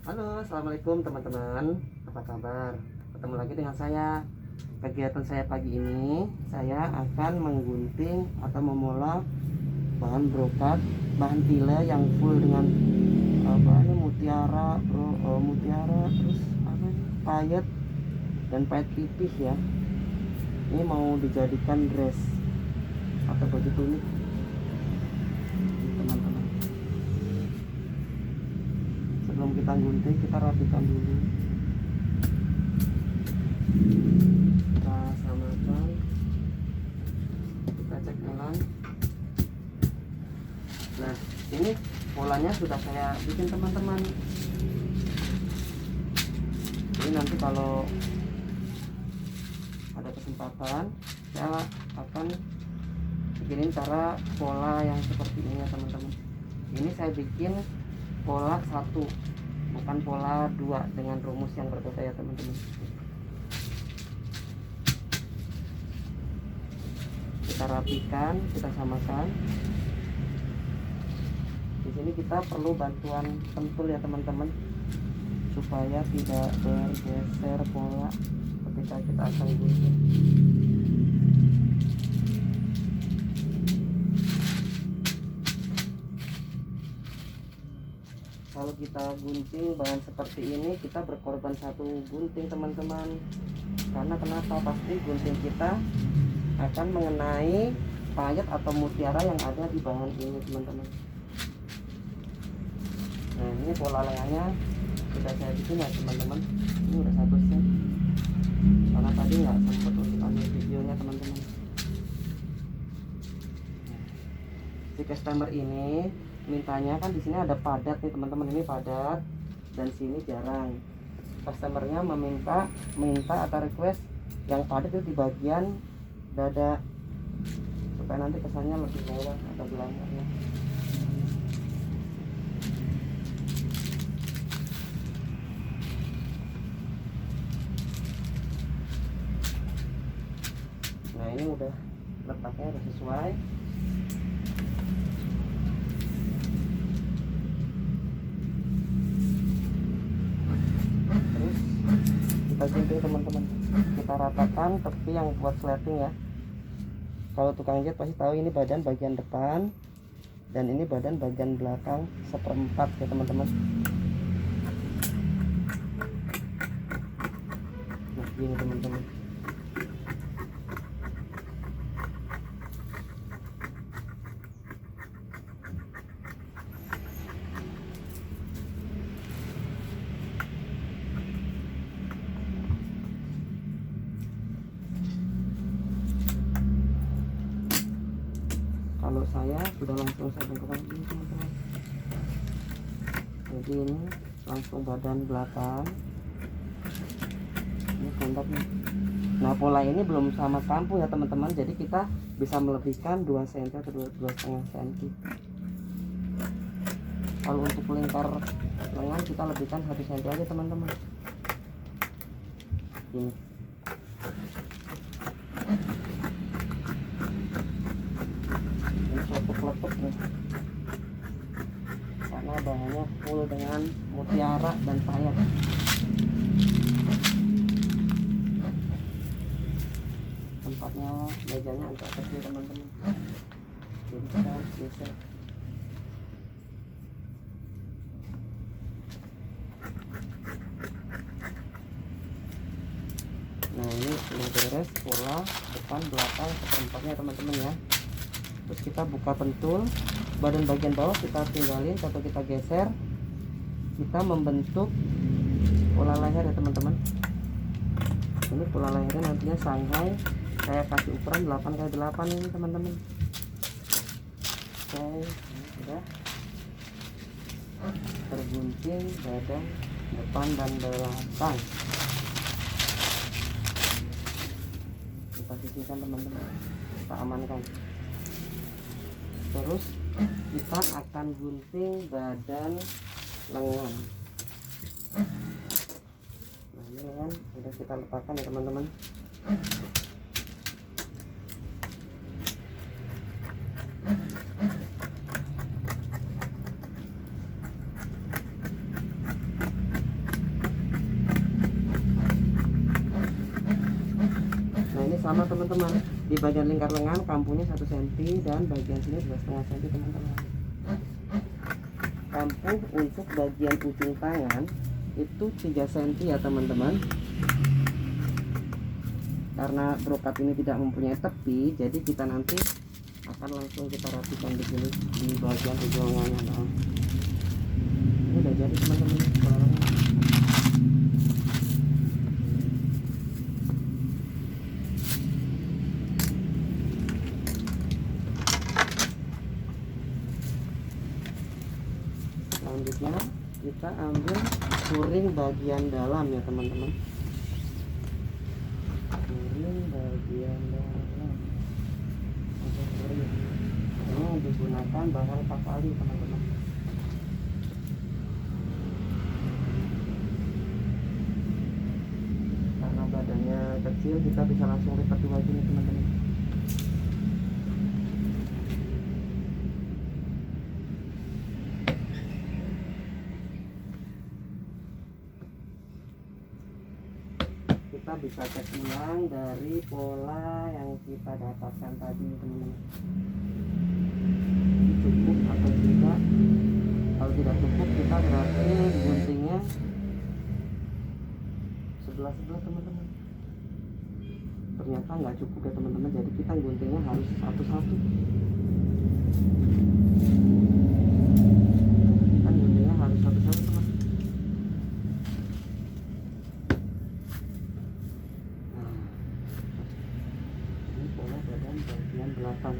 Halo, assalamualaikum teman-teman. Apa kabar? Ketemu lagi dengan saya. Kegiatan saya pagi ini, saya akan menggunting atau memulai bahan brokat, bahan tile yang full dengan mutiara, mutiara, terus payet dan payet pipih ya. Ini mau dijadikan dress atau baju tunik, teman-teman. Sebelum kita gunting, kita rapikan dulu. Kita samakan, kita cek ulang. Nah, ini polanya sudah saya bikin, teman-teman. Ini nanti kalau ada kesempatan, saya akan bikinin cara pola yang seperti ini ya, teman-teman. Ini saya bikin pola 1, bukan pola 2 dengan rumus yang berbeda ya, teman-teman. Kita rapikan, kita samakan. Di sini kita perlu bantuan pentul ya, teman-teman, supaya tidak bergeser pola ketika kita akan gunting. Kalau kita gunting bahan seperti ini, kita berkorban 1 gunting, teman-teman. Karena kenapa? Pasti gunting kita akan mengenai payet atau mutiara yang ada di bahan ini, teman-teman. Nah, ini pola lengannya sudah saya bikin ya, teman-teman. Ini udah saya selesai, karena tadi nggak sempat untuk ambil videonya, teman-teman. Si customer ini mintanya kan di sini ada padat nih, teman-teman. Ini padat dan sini jarang. Customernya minta atau request yang padat itu di bagian dada, supaya nanti kesannya lebih mewah atau glamornya. Nah, ini udah letaknya udah sesuai. Terus kita gunting, teman-teman. Kita ratakan tepi yang buat slating ya. Kalau tukang jahit pasti tahu ini badan bagian depan dan ini badan bagian belakang 1/4 ya, teman-teman. Nah, gini, teman-teman. Kalau saya sudah langsung saya bengkokkan ini, teman-teman. Jadi ini langsung badan belakang, ini pundaknya. Nah, pola ini belum sama kampung ya, teman-teman. Jadi kita bisa melebihkan 2 cm atau 2,5 cm. Kalau untuk lingkar lengan kita lebihkan 1 cm aja, teman-teman. Ini letuk nih, karena bahannya full dengan mutiara dan payet. Tempatnya mejanya agak kecil, teman-teman, jadi kita harus geser. Nah, ini sudah beres pola depan belakang 1/4-nya, teman-teman ya. Terus kita buka pentul, badan bagian bawah kita tinggalin atau kita geser. Kita membentuk pola leher ya, teman-teman. Ini pola lehernya nantinya Shanghai. Saya kasih ukuran 8x8 ini, teman-teman. Oke, ini sudah tergunting badan depan dan belakang. Kita sisihkan, teman-teman, kita amankan. Terus kita akan gunting badan lengan. Nah, ini lengan sudah kita letakkan ya, teman-teman. sama teman-teman. Di bagian lingkar lengan kampunya 1 cm dan bagian sini 2,5 cm teman-teman. Kampu untuk bagian ujung tangan itu 3 cm ya teman-teman. Karena brokat ini tidak mempunyai tepi, jadi kita nanti akan langsung kita rapikan begini di bagian ujung lengannya. Nah, ini udah jadi teman-teman. Selanjutnya kita ambil kuring bagian dalam ya teman-teman. Kuring bagian dalam. Ini digunakan bahan kavali teman-teman. Karena badannya kecil, kita bisa langsung lipat 2 gini teman-teman. Kita bisa cek ulang dari pola yang kita dapatkan tadi teman-teman. Cukup atau tidak. Kalau tidak cukup, kita berarti guntingnya sebelah-sebelah teman-teman. Ternyata nggak cukup ya teman-teman, jadi kita guntingnya harus satu-satu. Kan guntingnya harus satu-satu teman. Bagian belakang.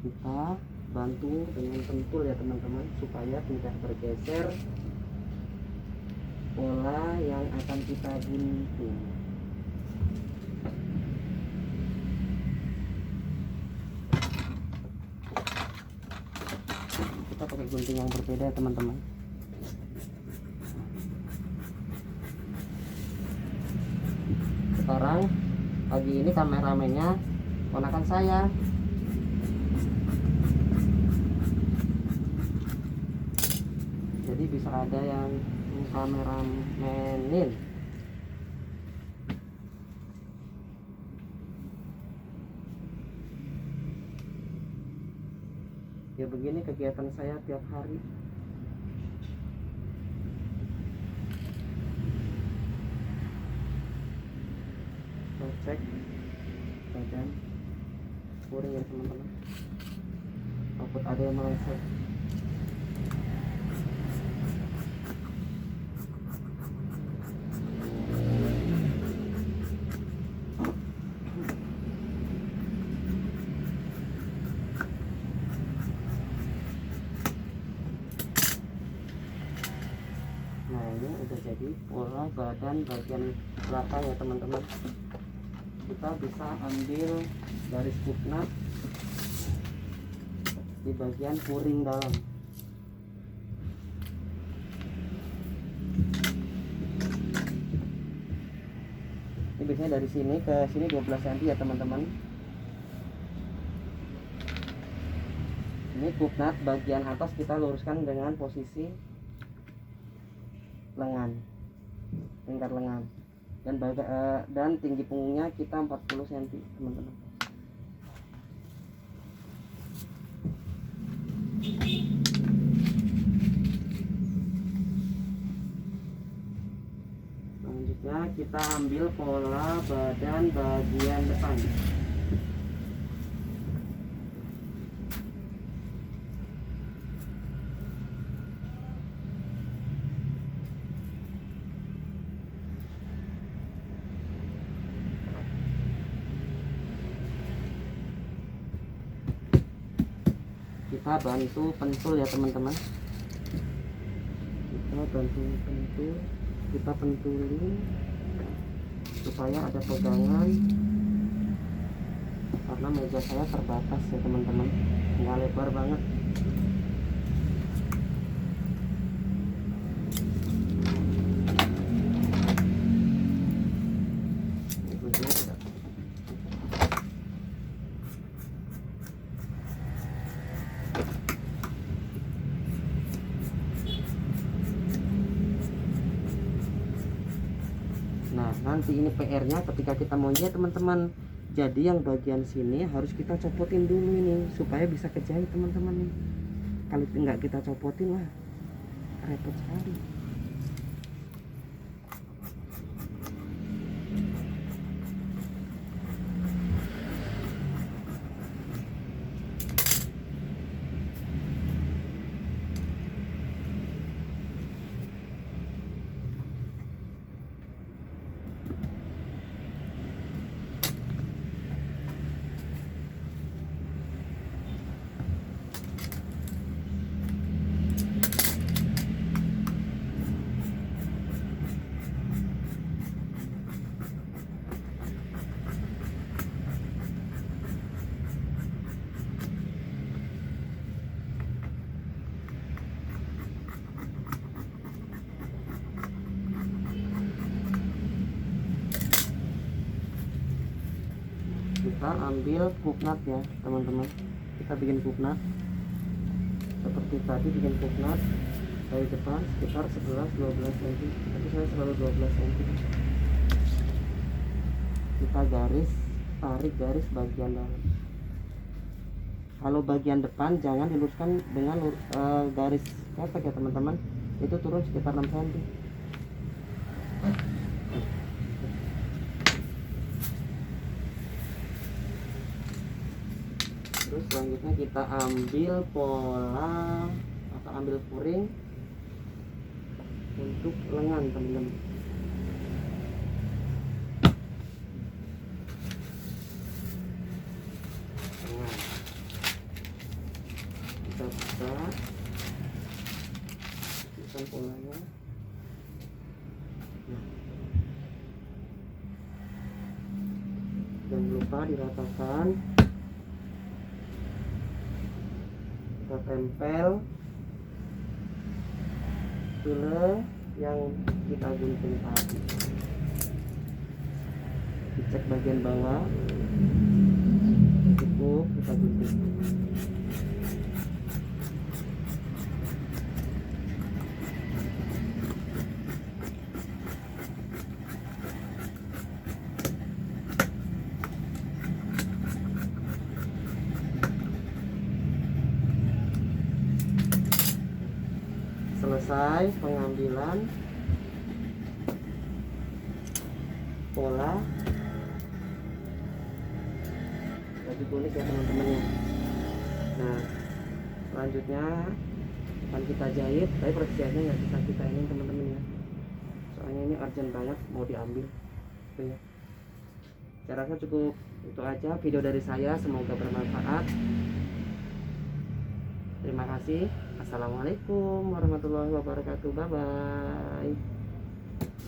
Kita bantu dengan pentul ya teman-teman, supaya tidak bergeser pola yang akan kita gunting. Kita pakai gunting yang berbeda ya teman-teman. Sekarang pagi ini kameramennya ponakan saya. Jadi bisa ada yang kameramenin. Ya begini kegiatan saya tiap hari. Kita cek badan kuring ya teman-teman. Takut ada yang meleset. Nah ini udah jadi pola badan bagian belakang ya teman-teman. Kita bisa ambil garis kupnat di bagian kuring dalam. Ini biasanya dari sini ke sini 12 cm ya teman-teman. Ini kupnat bagian atas kita luruskan dengan posisi lengan, lingkar lengan, dan tinggi punggungnya kita 40 cm teman-teman. Selanjutnya kita ambil pola badan bagian depan. Kita bantu pentul ya teman-teman. Kita bantu pentul, kita pentulin supaya ada pegangan, karena meja saya terbatas ya teman-teman, nggak lebar banget. nanti ini PR-nya ketika kita mau jahit teman-teman. Jadi yang bagian sini harus kita copotin dulu ini supaya bisa kejahit teman-teman nih. Kalau nggak kita copotin lah repot sekali. Kita ambil puknat ya teman-teman, kita bikin puknat seperti tadi, bikin puknat dari depan sekitar 11-12 cm, tapi saya selalu 12 cm. Kita garis, tarik garis bagian dalam. Kalau bagian depan jangan diluruskan dengan garis ketek ya teman-teman, itu turun sekitar 6 cm. Terus selanjutnya kita ambil pola atau ambil puring untuk lengan teman-teman. Lengan kita buka, bukan polanya. Jangan lupa diratakan. Kita tempel file yang kita gunting tadi. Dicek bagian bawah cukup, kita gunting. Selesai pengambilan pola baju kulit ya teman-teman ya. Nah selanjutnya akan kita jahit, tapi prosesnya nggak bisa kita ini teman-teman ya, soalnya ini urgent banget mau diambil. Oke ya, saya rasa cukup itu aja video dari saya, semoga bermanfaat. Terima kasih. Assalamualaikum warahmatullahi wabarakatuh. Bye bye.